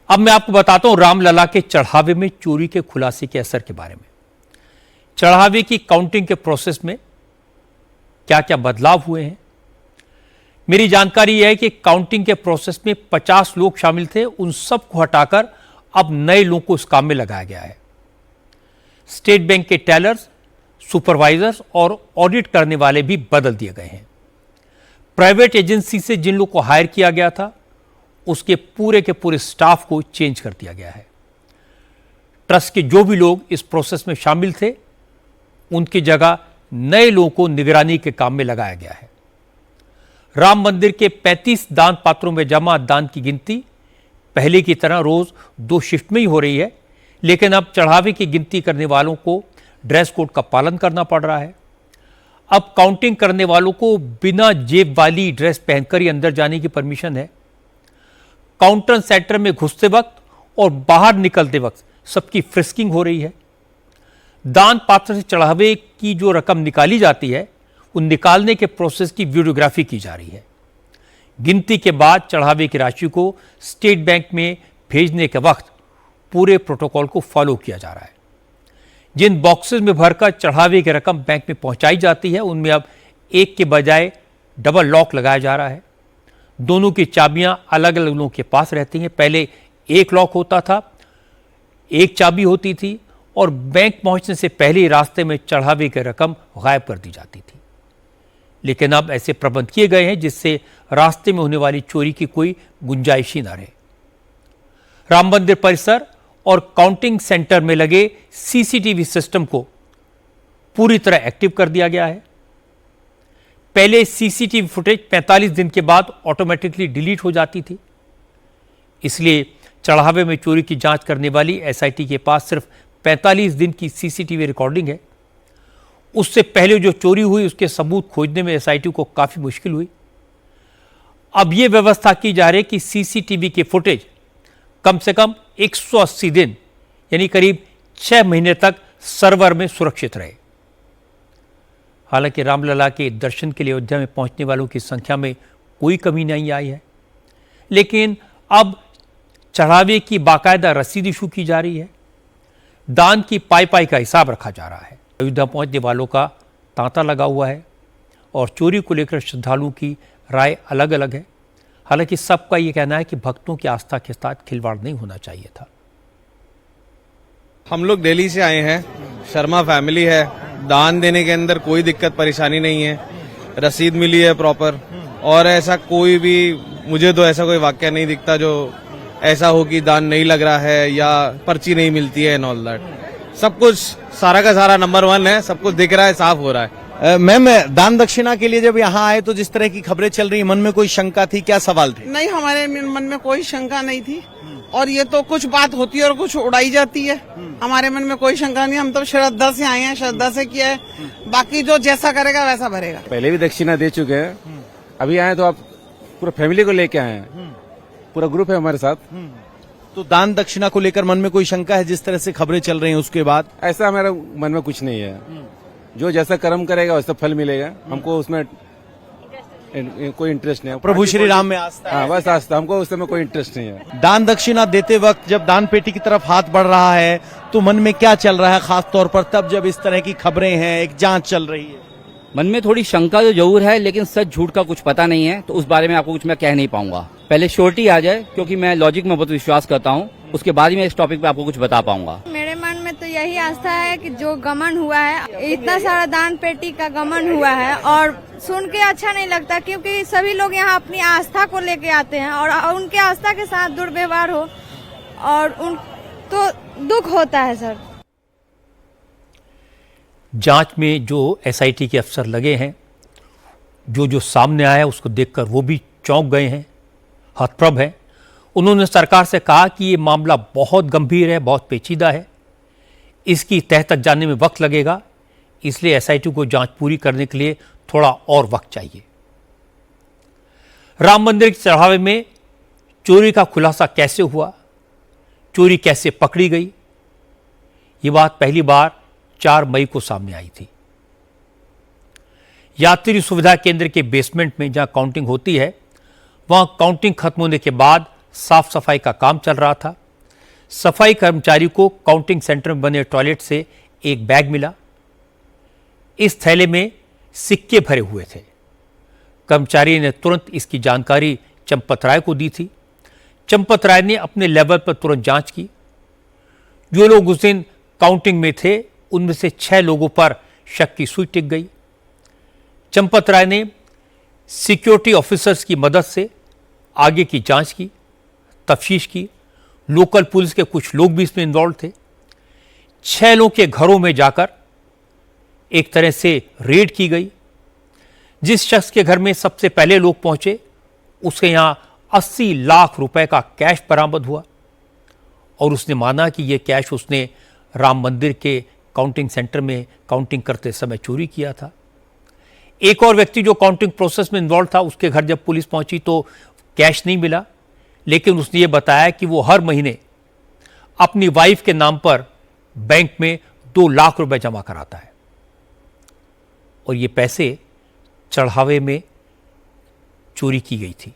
अब मैं आपको बताता हूं रामलला के चढ़ावे में चोरी के खुलासे के असर के बारे में। चढ़ावे की काउंटिंग के प्रोसेस में क्या क्या बदलाव हुए हैं। मेरी जानकारी यह है कि काउंटिंग के प्रोसेस में 50 लोग शामिल थे, उन सब को हटाकर अब नए लोगों को इस काम में लगाया गया है। स्टेट बैंक के टेलर्स, सुपरवाइजर्स और ऑडिट करने वाले भी बदल दिए गए हैं। प्राइवेट एजेंसी से जिन लोगों को हायर किया गया था उसके पूरे के पूरे स्टाफ को चेंज कर दिया गया है। ट्रस्ट के जो भी लोग इस प्रोसेस में शामिल थे उनकी जगह नए लोगों को निगरानी के काम में लगाया गया है। राम मंदिर के 35 दान पात्रों में जमा दान की गिनती पहले की तरह रोज 2 शिफ्ट में ही हो रही है, लेकिन अब चढ़ावे की गिनती करने वालों को ड्रेस कोड का पालन करना पड़ रहा है। अब काउंटिंग करने वालों को बिना जेब वाली ड्रेस पहनकर ही अंदर जाने की परमिशन है। काउंटर सेंटर में घुसते वक्त और बाहर निकलते वक्त सबकी फ्रिस्किंग हो रही है। दान पात्र से चढ़ावे की जो रकम निकाली जाती है उन निकालने के प्रोसेस की वीडियोग्राफी की जा रही है। गिनती के बाद चढ़ावे की राशि को स्टेट बैंक में भेजने के वक्त पूरे प्रोटोकॉल को फॉलो किया जा रहा है। जिन बॉक्सेस में भरकर चढ़ावे की रकम बैंक में पहुंचाई जाती है उनमें अब एक के बजाय डबल लॉक लगाया जा रहा है। दोनों की चाबियां अलग अलग लोगों के पास रहती हैं। पहले एक लॉक होता था, एक चाबी होती थी और बैंक पहुंचने से पहले ही रास्ते में चढ़ावे की रकम गायब कर दी जाती थी। लेकिन अब ऐसे प्रबंध किए गए हैं जिससे रास्ते में होने वाली चोरी की कोई गुंजाइश ही ना रहे। राम मंदिर परिसर और काउंटिंग सेंटर में लगे सीसीटीवी सिस्टम को पूरी तरह एक्टिव कर दिया गया है। पहले सीसीटीवी फुटेज 45 दिन के बाद ऑटोमेटिकली डिलीट हो जाती थी, इसलिए चढ़ावे में चोरी की जांच करने वाली एसआईटी के पास सिर्फ 45 दिन की सीसीटीवी रिकॉर्डिंग है। उससे पहले जो चोरी हुई उसके सबूत खोजने में एसआईटी को काफी मुश्किल हुई। अब यह व्यवस्था की जा रही है कि सीसीटीवी के फुटेज कम से कम 180 दिन यानी करीब 6 महीने तक सर्वर में सुरक्षित रहे। हालांकि रामलला के दर्शन के लिए अयोध्या में पहुंचने वालों की संख्या में कोई कमी नहीं आई है, लेकिन अब चढ़ावे की बाकायदा रसीद इशू की जा रही है। दान की पाई का हिसाब रखा जा रहा है। अयोध्या पहुंचने वालों का तांता लगा हुआ है और चोरी को लेकर श्रद्धालुओं की राय अलग अलग है। हालांकि सबका यह कहना है कि भक्तों की आस्था के साथ खिलवाड़ नहीं होना चाहिए था। हम लोग दिल्ली से आए हैं, शर्मा फैमिली है। दान देने के अंदर कोई दिक्कत परेशानी नहीं है, रसीद मिली है प्रॉपर, और ऐसा कोई भी मुझे तो ऐसा कोई वाक्य नहीं दिखता जो ऐसा हो कि दान नहीं लग रहा है या पर्ची नहीं मिलती है एंड ऑल दैट। सब कुछ सारा का सारा नंबर 1 है, सब कुछ दिख रहा है, साफ हो रहा है। मैम, दान दक्षिणा के लिए जब यहाँ आए तो जिस तरह की खबरें चल रही, मन में कोई शंका थी, क्या सवाल थे? नहीं, हमारे मन में कोई शंका नहीं थी, और ये तो कुछ बात होती है और कुछ उड़ाई जाती है। हमारे मन में कोई शंका नहीं, हम तो श्रद्धा से आए हैं, श्रद्धा से किया है, बाकी जो जैसा करेगा वैसा भरेगा। पहले भी दक्षिणा दे चुके हैं, अभी आए तो आप पूरा फैमिली को लेके आए हैं, पूरा ग्रुप है हमारे साथ। तो दान दक्षिणा को लेकर मन में कोई शंका है जिस तरह से खबरें चल रही हैं उसके बाद? ऐसा हमारे मन में कुछ नहीं है, जो जैसा कर्म करेगा वैसा फल मिलेगा। हमको उसमें कोई इंटरेस्ट नहीं है। प्रभु श्री राम में आस्था है? हाँ, बस आस्था, हमको उसमें कोई इंटरेस्ट नहीं है। दान दक्षिणा देते वक्त जब दान पेटी की तरफ हाथ बढ़ रहा है तो मन में क्या चल रहा है, खास तौर पर तब जब इस तरह की खबरें हैं, एक जांच चल रही है? मन में थोड़ी शंका तो जरूर है, लेकिन सच झूठ का कुछ पता नहीं है, तो उस बारे में आपको कुछ मैं कह नहीं पाऊंगा। पहले श्योरिटी आ जाए, क्योंकि मैं लॉजिक में बहुत विश्वास करता हूँ, उसके बाद ही मैं इस टॉपिक पे आपको कुछ बता पाऊंगा। मेरे मन में तो यही आस्था है कि जो गमन हुआ है, इतना सारा दान पेटी का गमन हुआ है, और सुन के अच्छा नहीं लगता, क्योंकि सभी लोग यहाँ अपनी आस्था को लेके आते हैं और उनके आस्था के साथ दुर्व्यवहार हो और उन तो दुख होता है। सर, जांच में जो एसआईटी के अफसर लगे हैं, जो सामने आया है उसको देखकर वो भी चौंक गए हैं, हतप्रभ हैं। उन्होंने सरकार से कहा कि ये मामला बहुत गंभीर है, बहुत पेचीदा है, इसकी तह तक जानने में वक्त लगेगा, इसलिए एसआईटी को जांच पूरी करने के लिए थोड़ा और वक्त चाहिए। राम मंदिर के चढ़ावे में चोरी का खुलासा कैसे हुआ, चोरी कैसे पकड़ी गई, ये बात पहली बार 4 मई को सामने आई थी। यात्री सुविधा केंद्र के बेसमेंट में जहां काउंटिंग होती है, वहां काउंटिंग खत्म होने के बाद साफ सफाई का काम चल रहा था। सफाई कर्मचारी को काउंटिंग सेंटर में बने टॉयलेट से एक बैग मिला। इस थैले में सिक्के भरे हुए थे। कर्मचारी ने तुरंत इसकी जानकारी चंपत राय को दी थी। चंपत राय ने अपने लेवल पर तुरंत जांच की। जो लोग उस दिन काउंटिंग में थे उनमें से 6 लोगों पर शक की सुई टिक गई। चंपत राय ने सिक्योरिटी ऑफिसर्स की मदद से आगे की जांच की, तफ्तीश की। लोकल पुलिस के कुछ लोग भी इसमें इन्वॉल्व थे। 6 लोगों के घरों में जाकर एक तरह से रेड की गई। जिस शख्स के घर में सबसे पहले लोग पहुंचे उसके यहां 80 लाख रुपए का कैश बरामद हुआ और उसने माना कि यह कैश उसने राम मंदिर के काउंटिंग सेंटर में काउंटिंग करते समय चोरी किया था। एक और व्यक्ति जो काउंटिंग प्रोसेस में इन्वॉल्व था, उसके घर जब पुलिस पहुंची तो कैश नहीं मिला, लेकिन उसने ये बताया कि वो हर महीने अपनी वाइफ के नाम पर बैंक में 2 लाख रुपए जमा कराता है और ये पैसे चढ़ावे में चोरी की गई थी।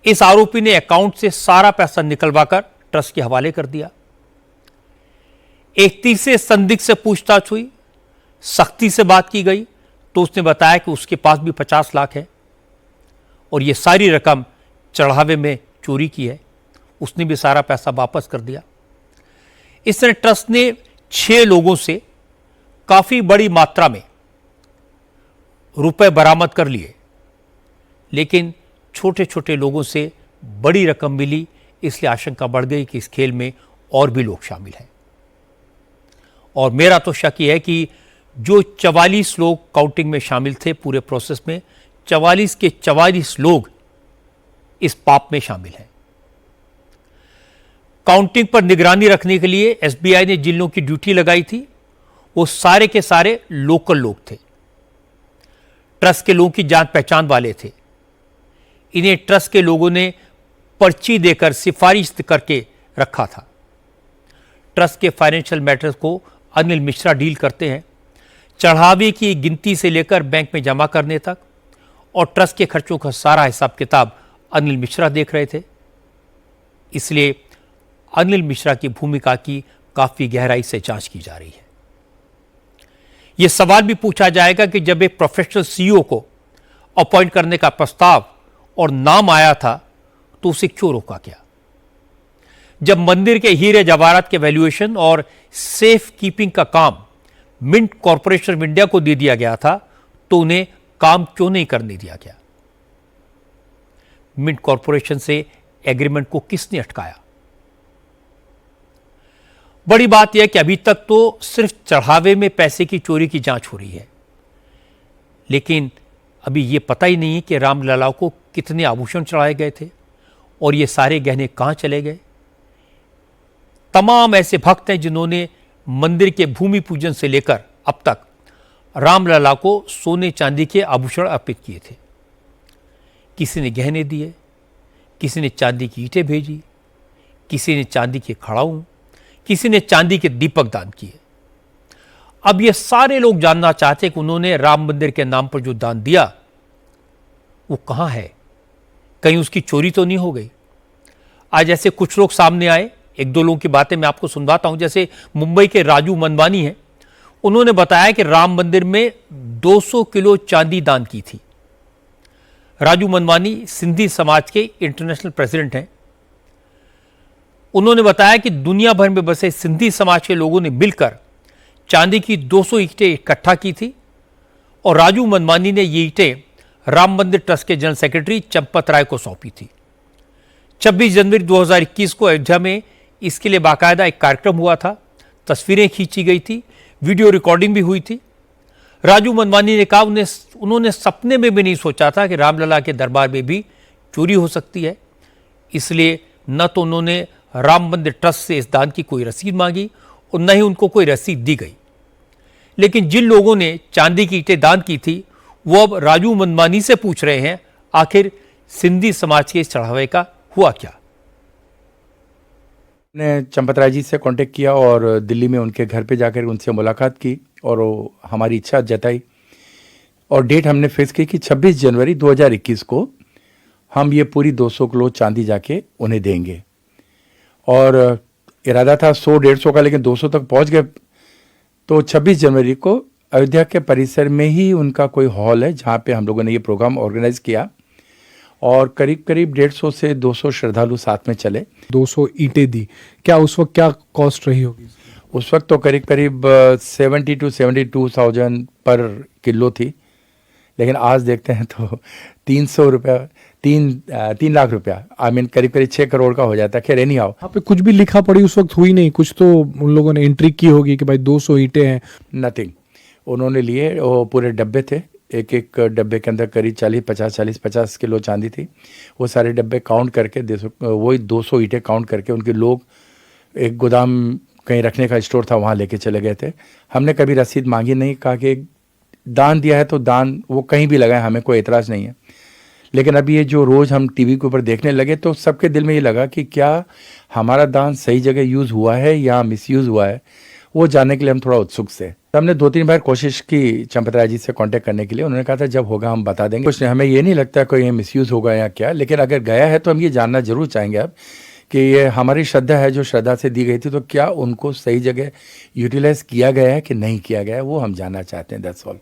इस आरोपी ने अकाउंट से सारा पैसा निकलवाकर ट्रस्ट के हवाले कर दिया। एक तीसरे संदिग्ध से पूछताछ हुई, सख्ती से बात की गई तो उसने बताया कि उसके पास भी 50 लाख है और यह सारी रकम चढ़ावे में चोरी की है। उसने भी सारा पैसा वापस कर दिया। इस तरह ट्रस्ट ने 6 लोगों से काफी बड़ी मात्रा में रुपए बरामद कर लिए, लेकिन छोटे छोटे लोगों से बड़ी रकम मिली। इसलिए आशंका बढ़ गई कि इस खेल में और भी लोग शामिल हैं। और मेरा तो शक यह है कि जो 44 लोग काउंटिंग में शामिल थे पूरे प्रोसेस में, 44 के 44 लोग इस पाप में शामिल हैं। काउंटिंग पर निगरानी रखने के लिए एसबीआई ने जिन लोगों की ड्यूटी लगाई थी वो सारे के सारे लोकल लोग थे, ट्रस्ट के लोगों की जान पहचान वाले थे। इन्हें ट्रस्ट के लोगों ने पर्ची देकर सिफारिश करके रखा था। ट्रस्ट के फाइनेंशियल मैटर्स को अनिल मिश्रा डील करते हैं, चढ़ावे की गिनती से लेकर बैंक में जमा करने तक, और ट्रस्ट के खर्चों का सारा हिसाब किताब अनिल मिश्रा देख रहे थे। इसलिए अनिल मिश्रा की भूमिका की काफी गहराई से जांच की जा रही है। यह सवाल भी पूछा जाएगा कि जब एक प्रोफेशनल सीईओ को अपॉइंट करने का प्रस्ताव और नाम आया था तो उसे क्यों रोका गया? जब मंदिर के हीरे जवाहरात के वैल्यूएशन और सेफ कीपिंग का काम मिंट कॉरपोरेशन ऑफ इंडिया को दे दिया गया था तो उन्हें काम क्यों नहीं करने दिया गया? मिंट कॉरपोरेशन से एग्रीमेंट को किसने अटकाया? बड़ी बात यह कि अभी तक तो सिर्फ चढ़ावे में पैसे की चोरी की जांच हो रही है, लेकिन अभी यह पता ही नहीं है कि रामलला को कितने आभूषण चढ़ाए गए थे और ये सारे गहने कहां चले गए। तमाम ऐसे भक्त हैं जिन्होंने मंदिर के भूमि पूजन से लेकर अब तक रामलला को सोने चांदी के आभूषण अर्पित किए थे। किसी ने गहने दिए, किसी ने चांदी की ईंटें भेजी, किसी ने चांदी के खड़ाऊ, किसी ने चांदी के दीपक दान किए। अब ये सारे लोग जानना चाहते कि उन्होंने राम मंदिर के नाम पर जो दान दिया वो कहां है, कहीं उसकी चोरी तो नहीं हो गई। आज ऐसे कुछ लोग सामने आए, एक दो लोगों की बातें मैं आपको सुनवाता हूं। जैसे मुंबई के राजू मनवानी हैं, उन्होंने बताया कि राम मंदिर में 200 किलो चांदी दान की थी। राजू मनवानी सिंधी समाज के इंटरनेशनल प्रेसिडेंट हैं। उन्होंने बताया कि दुनिया भर में बसे सिंधी समाज के लोगों ने मिलकर चांदी की 200 ईंटें इकट्ठा की थी और राजू मनवानी ने ये ईंटें राम मंदिर ट्रस्ट के जनरल सेक्रेटरी चंपत राय को सौंपी थी। 26 जनवरी 2021 को अयोध्या में इसके लिए बाकायदा एक कार्यक्रम हुआ था, तस्वीरें खींची गई थी, वीडियो रिकॉर्डिंग भी हुई थी। राजू मनवानी ने कहा उन्होंने सपने में भी नहीं सोचा था कि रामलला के दरबार में भी चोरी हो सकती है। इसलिए न तो उन्होंने राम मंदिर ट्रस्ट से इस दान की कोई रसीद मांगी और न ही उनको कोई रसीद दी गई। लेकिन जिन लोगों ने चांदी की ईंटें दान की थी वो अब राजू मनवानी से पूछ रहे हैं आखिर सिंधी समाज के इस चढ़ावे का हुआ क्या। ने चंपत राय जी से कांटेक्ट किया और दिल्ली में उनके घर पे जाकर उनसे मुलाकात की और हमारी इच्छा जताई और डेट हमने फिक्स की कि 26 जनवरी 2021 को हम ये पूरी 200 किलो चांदी जाके उन्हें देंगे। और इरादा था 100-150 का, लेकिन 200 तक पहुंच गए। तो 26 जनवरी को अयोध्या के परिसर में ही उनका कोई हॉल है जहां पे हम लोगों ने ये प्रोग्राम ऑर्गेनाइज किया और करीब करीब 150 से 200 श्रद्धालु साथ में चले। 200 ईंटें दी, क्या उस वक्त क्या कॉस्ट रही होगी? उस वक्त तो करीब करीब 70 to 72,000 पर किलो थी, लेकिन आज देखते हैं तो 300 रुपया, 3 लाख रुपया, आई मीन करीब करीब 6 करोड़ का हो जाता है। खैर एनी हाउ, यहाँ पे कुछ भी लिखा पड़ी उस वक्त हुई नहीं, कुछ तो उन लोगों ने एंट्री की होगी कि भाई 200 ईंटें हैं। नथिंग, उन्होंने लिए, वो पूरे डब्बे थे, एक एक डब्बे के अंदर करीब 40-50 किलो चांदी थी। वो सारे डब्बे काउंट करके वही 200 ईंटें काउंट करके उनके लोग एक गोदाम कहीं रखने का स्टोर था वहाँ लेके चले गए थे। हमने कभी रसीद मांगी नहीं, कहा कि दान दिया है तो दान वो कहीं भी लगाए, हमें कोई एतराज़ नहीं है। लेकिन अब ये जो रोज़ हम टीवी के ऊपर देखने लगे तो सबके दिल में ये लगा कि क्या हमारा दान सही जगह यूज़ हुआ है या मिसयूज़ हुआ है, वो जानने के लिए हम थोड़ा उत्सुक थे। हमने 2-3 बार कोशिश की चंपत राय जी से कांटेक्ट करने के लिए, उन्होंने कहा था जब होगा हम बता देंगे। कुछ हमें ये नहीं लगता कोई मिसयूज़ होगा या क्या, लेकिन अगर गया है तो हम ये जानना जरूर चाहेंगे अब कि ये हमारी श्रद्धा है जो श्रद्धा से दी गई थी, तो क्या उनको सही जगह यूटिलाइज किया गया है कि नहीं किया गया है, वो हम जानना चाहते हैं। That's all.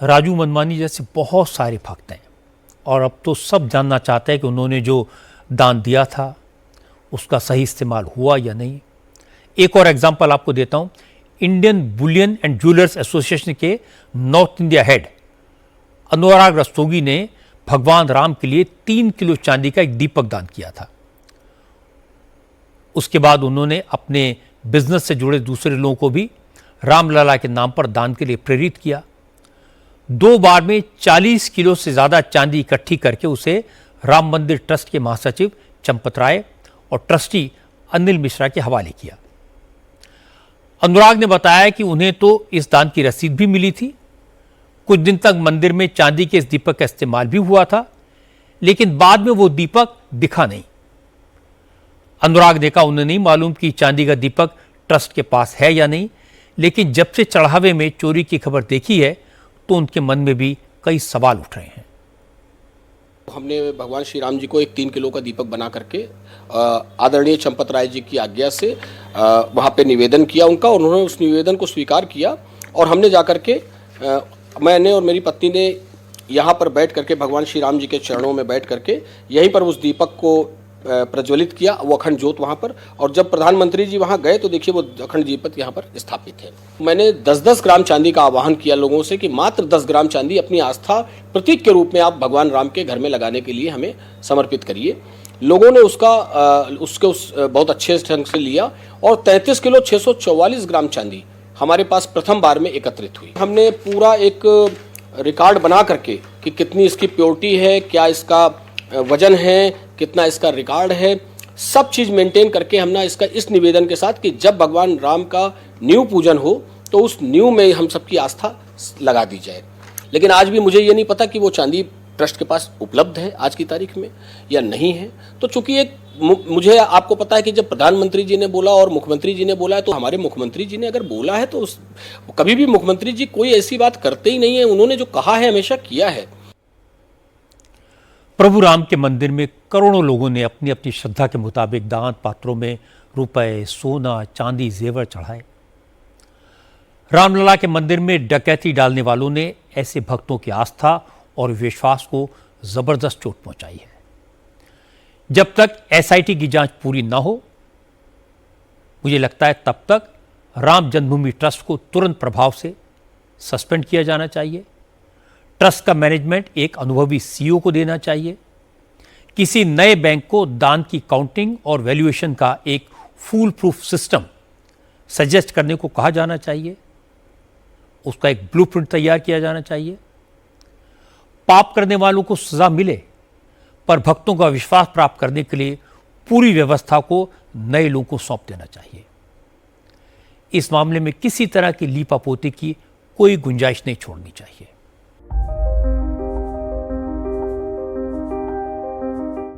राजू मनमानी जैसे बहुत सारे भक्त हैं और अब तो सब जानना चाहते हैं कि उन्होंने जो दान दिया था उसका सही इस्तेमाल हुआ या नहीं। एक और एग्जांपल आपको देता हूं। Indian Boolean and jewellers association के नॉर्थ इंडिया हेड अनुराग रस्तोगी ने भगवान राम के लिए 3 किलो चांदी का एक दीपक दान किया था। उसके बाद उन्होंने अपने बिजनेस से जुड़े दूसरे लोगों को भी रामलला के नाम पर दान के लिए प्रेरित किया। 2 बार में 40 किलो से ज्यादा चांदी इकट्ठी करके उसे राम मंदिर ट्रस्ट के महासचिव चंपत राय और ट्रस्टी अनिल मिश्रा के हवाले किया। अनुराग ने बताया कि उन्हें तो इस दान की रसीद भी मिली थी। कुछ दिन तक मंदिर में चांदी के इस दीपक का इस्तेमाल भी हुआ था, लेकिन बाद में वो दीपक दिखा नहीं। अनुराग ने कहा उन्हें नहीं मालूम कि चांदी का दीपक ट्रस्ट के पास है या नहीं, लेकिन जब से चढ़ावे में चोरी की खबर देखी है तो उनके मन में भी कई सवाल उठ रहे हैं। हमने भगवान श्री राम जी को एक 3 किलो का दीपक बना करके आदरणीय चंपत राय जी की आज्ञा से वहाँ पे निवेदन किया उनका, और उन्होंने उस निवेदन को स्वीकार किया। और हमने जाकर के मैंने और मेरी पत्नी ने यहाँ पर बैठ करके भगवान श्री राम जी के चरणों में बैठ करके यहीं पर उस दीपक को प्रज्वलित किया, वो अखंड ज्योत वहाँ पर। और जब प्रधानमंत्री जी वहाँ गए तो देखिए वो अखंड दीपक यहाँ पर स्थापित है। मैंने 10-10 ग्राम चांदी का आह्वान किया लोगों से कि मात्र 10 ग्राम चांदी अपनी आस्था प्रतीक के रूप में आप भगवान राम के घर में लगाने के लिए हमें समर्पित करिए। लोगों ने उसको बहुत अच्छे ढंग से लिया और 33 किलो 644 ग्राम चांदी हमारे पास प्रथम बार में एकत्रित हुई। हमने पूरा एक रिकॉर्ड बना करके कि कितनी इसकी प्योरिटी है, क्या इसका वजन है, कितना इसका रिकॉर्ड है, सब चीज़ मेंटेन करके हमने इसका इस निवेदन के साथ कि जब भगवान राम का न्यू पूजन हो तो उस न्यू में हम सबकी आस्था लगा दी जाए। लेकिन आज भी मुझे ये नहीं पता कि वो चांदी ट्रस्ट के पास उपलब्ध है आज की तारीख में या नहीं है। तो चूंकि मुझे आपको पता है कि जब प्रधानमंत्री जी ने बोला और मुख्यमंत्री जी ने बोला है, तो हमारे मुख्यमंत्री जी ने अगर बोला है तो कभी भी मुख्यमंत्री जी कोई ऐसी बात करते ही नहीं है। उन्होंने जो कहा है हमेशा किया है। प्रभु राम के मंदिर में करोड़ों लोगों ने अपनी अपनी श्रद्धा के मुताबिक दान पात्रों में रुपए, सोना, चांदी, जेवर चढ़ाए। रामलला के मंदिर में डकैती डालने वालों ने ऐसे भक्तों की आस्था और विश्वास को जबरदस्त चोट पहुंचाई है। जब तक एसआईटी की जांच पूरी ना हो, मुझे लगता है तब तक राम जन्मभूमि ट्रस्ट को तुरंत प्रभाव से सस्पेंड किया जाना चाहिए। ट्रस्ट का मैनेजमेंट एक अनुभवी सीईओ को देना चाहिए। किसी नए बैंक को दान की काउंटिंग और वैल्यूएशन का एक फूल प्रूफ सिस्टम सजेस्ट करने को कहा जाना चाहिए। उसका एक ब्लूप्रिंट तैयार किया जाना चाहिए। पाप करने वालों को सजा मिले, पर भक्तों का विश्वास प्राप्त करने के लिए पूरी व्यवस्था को नए लोगों को सौंप देना चाहिए। इस मामले में किसी तरह की लीपापोती की कोई गुंजाइश नहीं छोड़नी चाहिए।